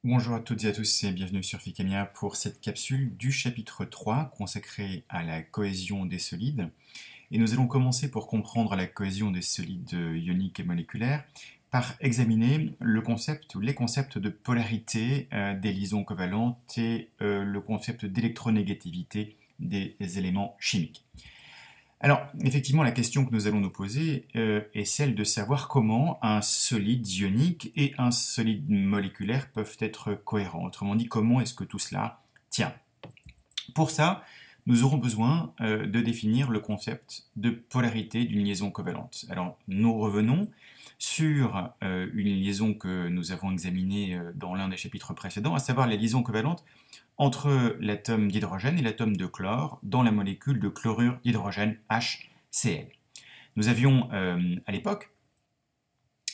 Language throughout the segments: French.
Bonjour à toutes et à tous et bienvenue sur Ficamia pour cette capsule du chapitre 3 consacré à la cohésion des solides. Et nous allons commencer pour comprendre la cohésion des solides ioniques et moléculaires par examiner le concept ou les concepts de polarité des liaisons covalentes et le concept d'électronégativité des éléments chimiques. Alors, effectivement, la question que nous allons nous poser est celle de savoir comment un solide ionique et un solide moléculaire peuvent être cohérents. Autrement dit, comment est-ce que tout cela tient. Pour ça, nous aurons besoin de définir le concept de polarité d'une liaison covalente. Alors, nous revenons sur une liaison que nous avons examinée dans l'un des chapitres précédents, à savoir la liaison covalente entre l'atome d'hydrogène et l'atome de chlore dans la molécule de chlorure d'hydrogène HCl. Nous avions à l'époque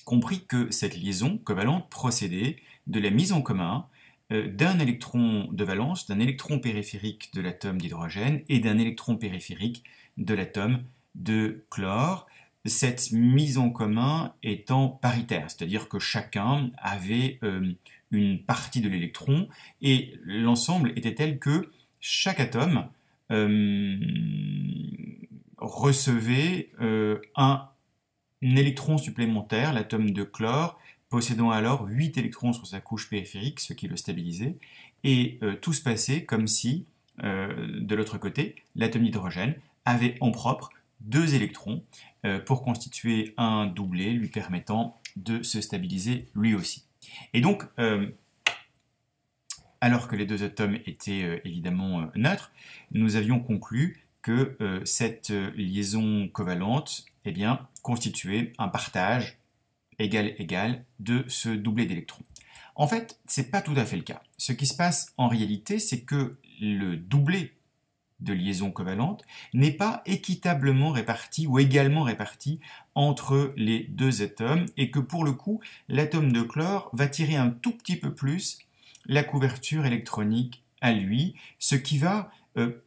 compris que cette liaison covalente procédait de la mise en commun d'un électron de valence, d'un électron périphérique de l'atome d'hydrogène et d'un électron périphérique de l'atome de chlore, cette mise en commun étant paritaire, c'est-à-dire que chacun avait une partie de l'électron et l'ensemble était tel que chaque atome recevait un électron supplémentaire, l'atome de chlore, possédant alors 8 électrons sur sa couche périphérique, ce qui le stabilisait, et tout se passait comme si, de l'autre côté, l'atome d'hydrogène avait en propre 2 électrons pour constituer un doublet lui permettant de se stabiliser lui aussi. Et donc, alors que les deux atomes étaient évidemment neutres, nous avions conclu que cette liaison covalente constituait un partage égal de ce doublet d'électrons. En fait, ce n'est pas tout à fait le cas. Ce qui se passe en réalité, c'est que le doublet de liaison covalente n'est pas équitablement réparti ou également réparti entre les deux atomes et que pour le coup, l'atome de chlore va tirer un tout petit peu plus la couverture électronique à lui, ce qui va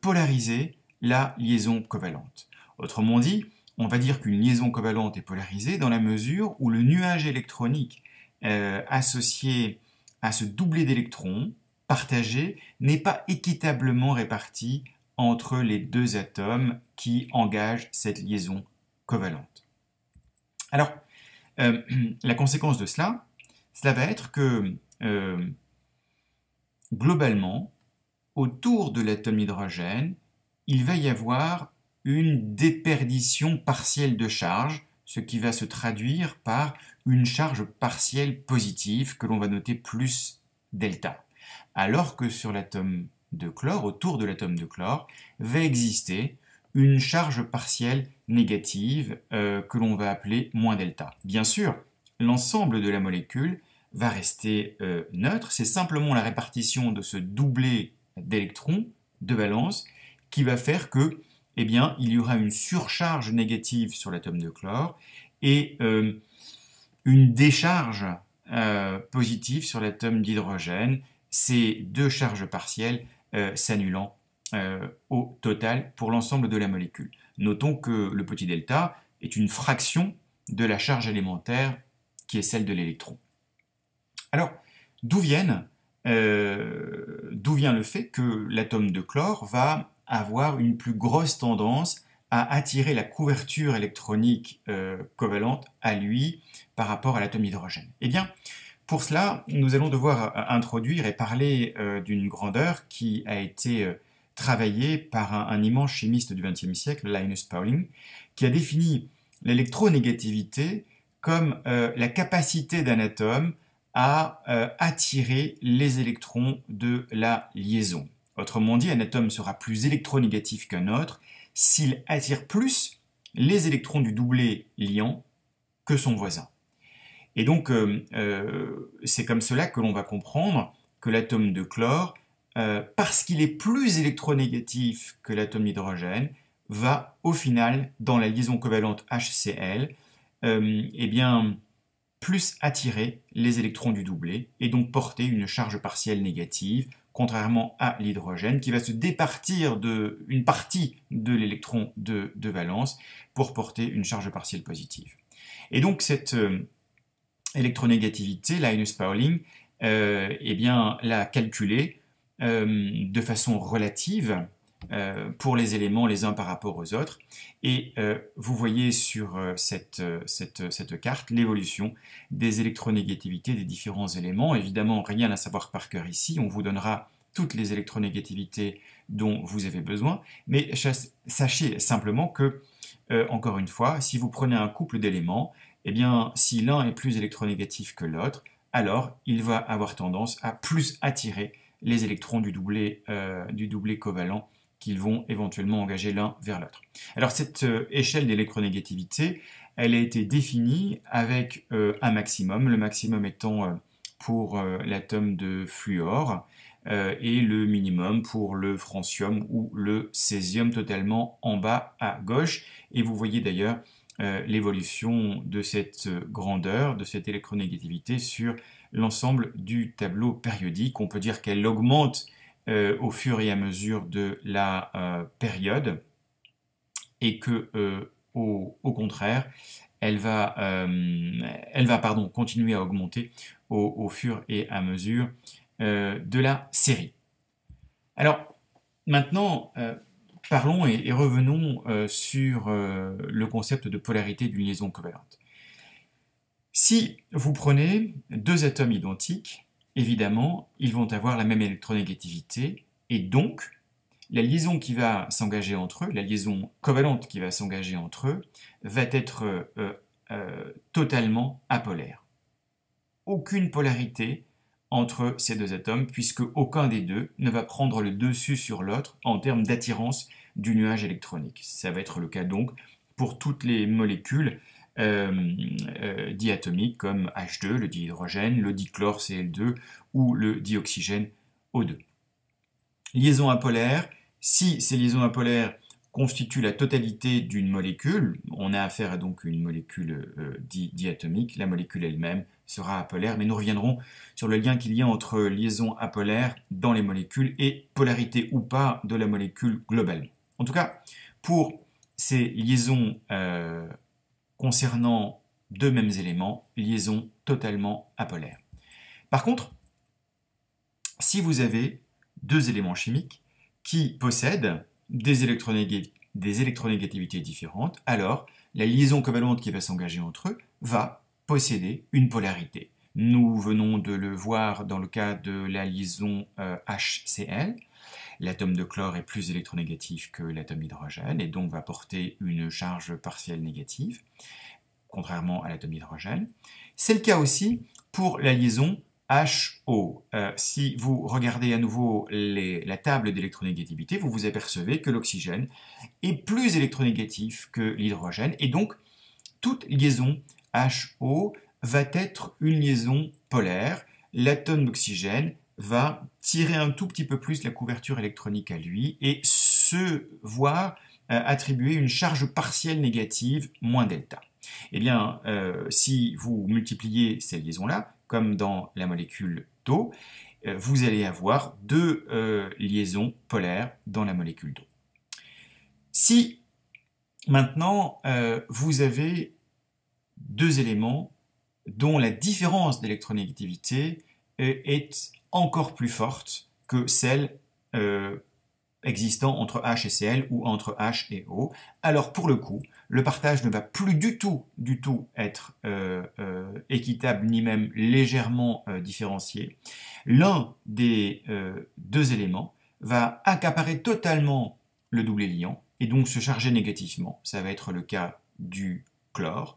polariser la liaison covalente. Autrement dit, on va dire qu'une liaison covalente est polarisée dans la mesure où le nuage électronique associé à ce doublet d'électrons partagé n'est pas équitablement réparti entre les deux atomes qui engagent cette liaison covalente. Alors, la conséquence de cela va être que globalement, autour de l'atome d'hydrogène, il va y avoir une déperdition partielle de charge, ce qui va se traduire par une charge partielle positive que l'on va noter plus delta. Alors que sur l'atome de chlore, autour de l'atome de chlore, va exister une charge partielle négative que l'on va appeler moins delta. Bien sûr, l'ensemble de la molécule va rester neutre, c'est simplement la répartition de ce doublet d'électrons de valence qui va faire que, il y aura une surcharge négative sur l'atome de chlore et une décharge positive sur l'atome d'hydrogène, ces deux charges partielles s'annulant au total pour l'ensemble de la molécule. Notons que le petit delta est une fraction de la charge élémentaire qui est celle de l'électron. Alors, d'où vient le fait que l'atome de chlore va avoir une plus grosse tendance à attirer la couverture électronique covalente à lui par rapport à l'atome d'hydrogène? Eh bien, pour cela, nous allons devoir introduire et parler d'une grandeur qui a été travaillée par un immense chimiste du XXe siècle, Linus Pauling, qui a défini l'électronégativité comme la capacité d'un atome à attirer les électrons de la liaison. Autrement dit, un atome sera plus électronégatif qu'un autre s'il attire plus les électrons du doublet liant que son voisin. Et donc, c'est comme cela que l'on va comprendre que l'atome de chlore, parce qu'il est plus électronégatif que l'atome d'hydrogène, va au final, dans la liaison covalente HCl, plus attirer les électrons du doublet et donc porter une charge partielle négative, contrairement à l'hydrogène qui va se départir d'une partie de l'électron de valence pour porter une charge partielle positive. Et donc cette électronégativité, Linus Pauling, eh bien, la calculer de façon relative pour les éléments les uns par rapport aux autres. Et vous voyez sur cette carte l'évolution des électronégativités des différents éléments. Évidemment, rien à savoir par cœur ici. On vous donnera toutes les électronégativités dont vous avez besoin. Mais sachez simplement que, encore une fois, si vous prenez un couple d'éléments, eh bien, si l'un est plus électronégatif que l'autre, alors il va avoir tendance à plus attirer les électrons du doublet covalent qu'ils vont éventuellement engager l'un vers l'autre. Alors cette échelle d'électronégativité, elle a été définie avec un maximum, le maximum étant pour l'atome de fluor et le minimum pour le francium ou le césium totalement en bas à gauche. Et vous voyez d'ailleurs l'évolution de cette grandeur, de cette électronégativité sur l'ensemble du tableau périodique. On peut dire qu'elle augmente au fur et à mesure de la période et que, au contraire, elle va continuer à augmenter au fur et à mesure de la série. Alors, maintenant, parlons et revenons sur le concept de polarité d'une liaison covalente. Si vous prenez deux atomes identiques, évidemment, ils vont avoir la même électronégativité, et donc, la liaison qui va s'engager entre eux, la liaison covalente qui va s'engager entre eux, va être totalement apolaire. Aucune polarité entre ces deux atomes, puisque aucun des deux ne va prendre le dessus sur l'autre en termes d'attirance du nuage électronique. Ça va être le cas donc pour toutes les molécules diatomiques comme H2, le dihydrogène, le dichlore Cl2 ou le dioxygène O2. Liaison apolaire, si ces liaisons apolaires constituent la totalité d'une molécule, on a affaire à donc une molécule diatomique, la molécule elle-même sera apolaire, mais nous reviendrons sur le lien qu'il y a entre liaison apolaire dans les molécules et polarité ou pas de la molécule globalement. En tout cas, pour ces liaisons concernant deux mêmes éléments, liaison totalement apolaire. Par contre, si vous avez deux éléments chimiques qui possèdent des électronégativités différentes, alors la liaison covalente qui va s'engager entre eux va posséder une polarité. Nous venons de le voir dans le cas de la liaison HCl. L'atome de chlore est plus électronégatif que l'atome d'hydrogène et donc va porter une charge partielle négative, contrairement à l'atome d'hydrogène. C'est le cas aussi pour la liaison HO. Si vous regardez à nouveau la table d'électronégativité, vous vous apercevez que l'oxygène est plus électronégatif que l'hydrogène et donc toute liaison HO va être une liaison polaire. L'atome d'oxygène va tirer un tout petit peu plus la couverture électronique à lui et se voir attribuer une charge partielle négative moins delta. Eh bien, si vous multipliez ces liaisons-là, comme dans la molécule d'eau, vous allez avoir deux liaisons polaires dans la molécule d'eau. Si maintenant vous avez deux éléments dont la différence d'électronégativité est encore plus forte que celle existant entre H et Cl ou entre H et O, alors pour le coup, le partage ne va plus du tout être équitable ni même légèrement différencié. L'un des deux éléments va accaparer totalement le doublet liant et donc se charger négativement. Ça va être le cas du chlore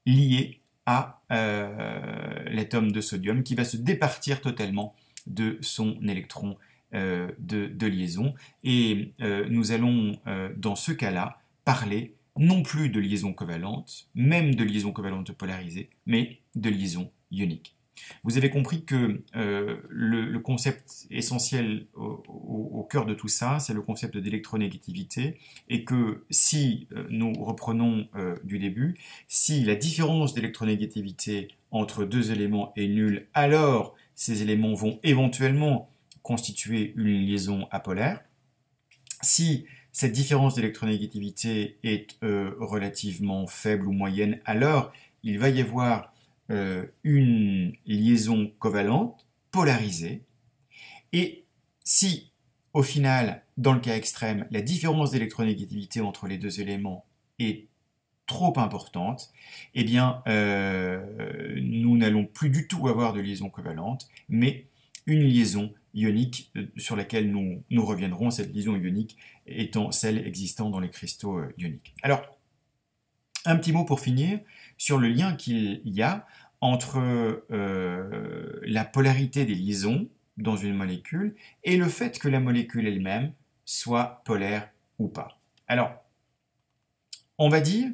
lié à l'atome de sodium qui va se départir totalement de son électron de liaison. Et nous allons, dans ce cas-là, parler non plus de liaison covalente, même de liaison covalente polarisée, mais de liaison ionique. Vous avez compris que le concept essentiel au cœur de tout ça, c'est le concept d'électronégativité, et que si nous reprenons du début, si la différence d'électronégativité entre deux éléments est nulle, alors ces éléments vont éventuellement constituer une liaison apolaire. Si cette différence d'électronégativité est relativement faible ou moyenne, alors il va y avoir une liaison covalente polarisée. Et si, au final, dans le cas extrême, la différence d'électronégativité entre les deux éléments est trop importante, eh bien, nous n'allons plus du tout avoir de liaison covalente, mais une liaison ionique sur laquelle nous reviendrons, cette liaison ionique étant celle existant dans les cristaux ioniques. Alors, un petit mot pour finir sur le lien qu'il y a entre la polarité des liaisons dans une molécule et le fait que la molécule elle-même soit polaire ou pas. Alors, on va dire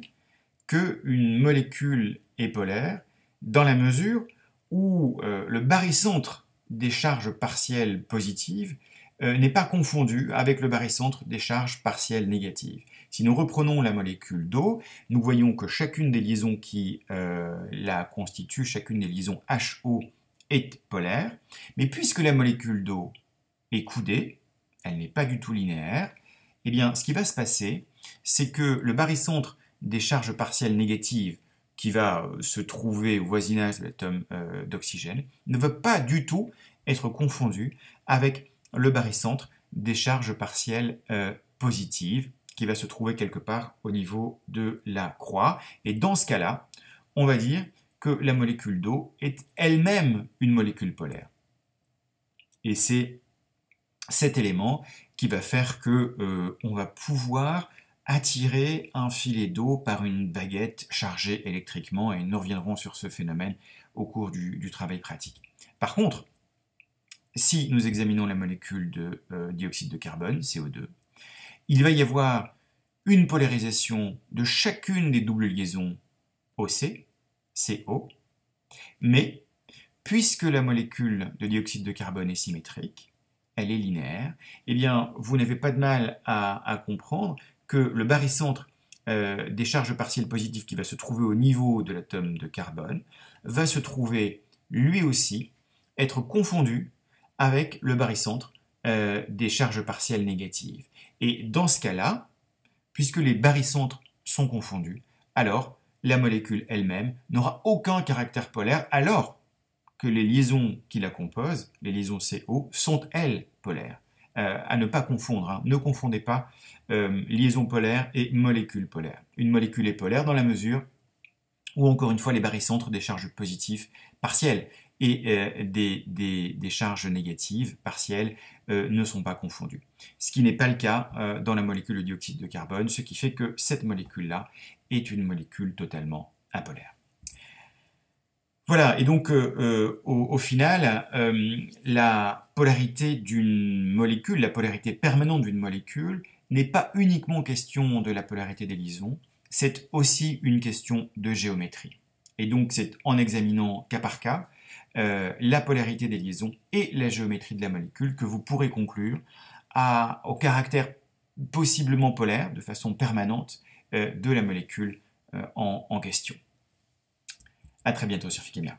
qu'une molécule est polaire dans la mesure où le barycentre des charges partielles positives n'est pas confondu avec le barycentre des charges partielles négatives. Si nous reprenons la molécule d'eau, nous voyons que chacune des liaisons qui la constituent, chacune des liaisons HO est polaire, mais puisque la molécule d'eau est coudée, elle n'est pas du tout linéaire, eh bien ce qui va se passer, c'est que le barycentre des charges partielles négatives qui va se trouver au voisinage de l'atome d'oxygène ne va pas du tout être confondu avec le barycentre des charges partielles positives qui va se trouver quelque part au niveau de la croix. Et dans ce cas-là, on va dire que la molécule d'eau est elle-même une molécule polaire. Et c'est cet élément qui va faire que on va pouvoir attirer un filet d'eau par une baguette chargée électriquement, et nous reviendrons sur ce phénomène au cours du travail pratique. Par contre, si nous examinons la molécule de dioxyde de carbone, CO2, il va y avoir une polarisation de chacune des doubles liaisons OC, CO, mais puisque la molécule de dioxyde de carbone est symétrique, elle est linéaire, eh bien, vous n'avez pas de mal à comprendre que le barycentre des charges partielles positives qui va se trouver au niveau de l'atome de carbone va se trouver, lui aussi, être confondu avec le barycentre des charges partielles négatives. Et dans ce cas-là, puisque les barycentres sont confondus, alors la molécule elle-même n'aura aucun caractère polaire, alors que les liaisons qui la composent, les liaisons CO, sont elles polaires. À ne pas confondre, hein. Ne confondez pas liaison polaire et molécule polaire. Une molécule est polaire dans la mesure où, encore une fois, les barycentres des charges positives partielles et des charges négatives partielles ne sont pas confondus. Ce qui n'est pas le cas dans la molécule de dioxyde de carbone, ce qui fait que cette molécule-là est une molécule totalement apolaire. Voilà, et donc au final, la polarité d'une molécule, la polarité permanente d'une molécule, n'est pas uniquement question de la polarité des liaisons, c'est aussi une question de géométrie. Et donc c'est en examinant cas par cas la polarité des liaisons et la géométrie de la molécule que vous pourrez conclure au caractère possiblement polaire, de façon permanente, de la molécule en question. À très bientôt sur Fichemia.